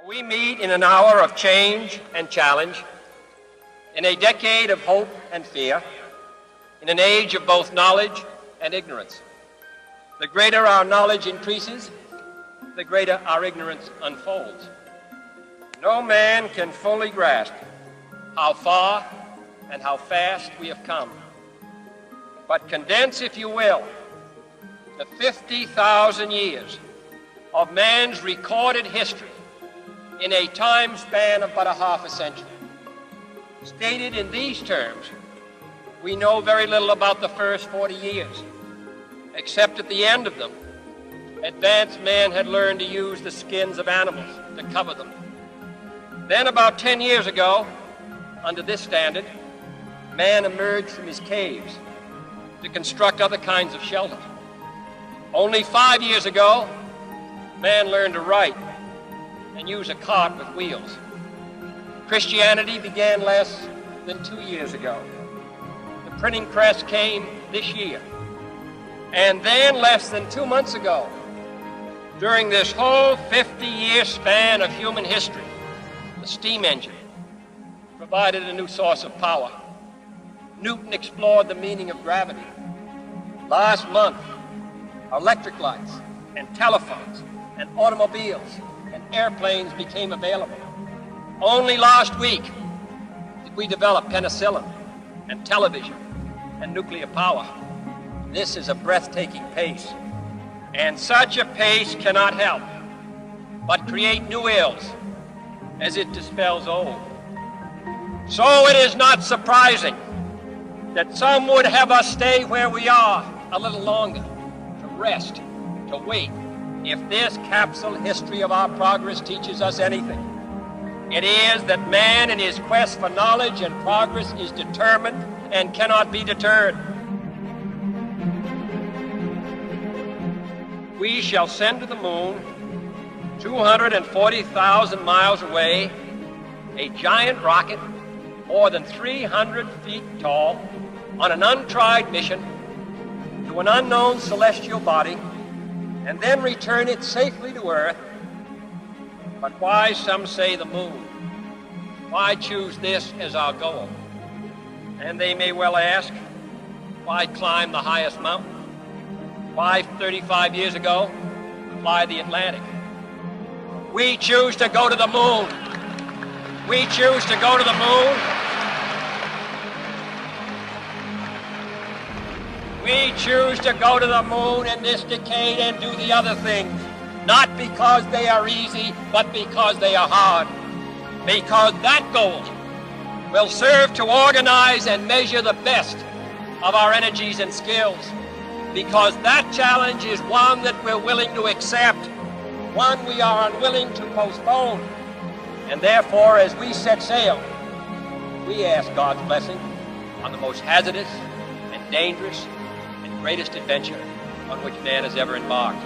We meet in an hour of change and challenge, in a decade of hope and fear, in an age of both knowledge and ignorance. The greater our knowledge increases, the greater our ignorance unfolds. No man can fully grasp how far and how fast we have come. But condense, if you will, the 50,000 years of man's recorded history in a time span of but a half a century. Stated in these terms, we know very little about the first 40 years, except at the end of them, advanced man had learned to use the skins of animals to cover them. Then about 10 years ago, under this standard, man emerged from his caves to construct other kinds of shelter. Only 5 years ago, man learned to write and use a cart with wheels. Christianity began less than 2 years ago. The printing press came this year. And then less than 2 months ago, during this whole 50-year span of human history, the steam engine provided a new source of power. Newton explored the meaning of gravity. Last month, electric lights and telephones and automobiles and airplanes became available. Only last week did we develop penicillin and television and nuclear power. This is a breathtaking pace, and such a pace cannot help but create new ills as it dispels old. So it is not surprising that some would have us stay where we are a little longer, to rest, to wait. If this capsule history of our progress teaches us anything, it is that man in his quest for knowledge and progress is determined and cannot be deterred. We shall send to the moon, 240,000 miles away, a giant rocket more than 300 feet tall on an untried mission to an unknown celestial body, and then return it safely to Earth. But why, some say, the moon? Why choose this as our goal? And they may well ask, why climb the highest mountain? Why, 35 years ago, fly the Atlantic? We choose to go to the moon. We choose to go to the moon. We choose to go to the moon in this decade and do the other things, not because they are easy, but because they are hard. Because that goal will serve to organize and measure the best of our energies and skills. Because that challenge is one that we're willing to accept, one we are unwilling to postpone. And therefore, as we set sail, we ask God's blessing on the most hazardous and dangerous and greatest adventure on which man has ever embarked.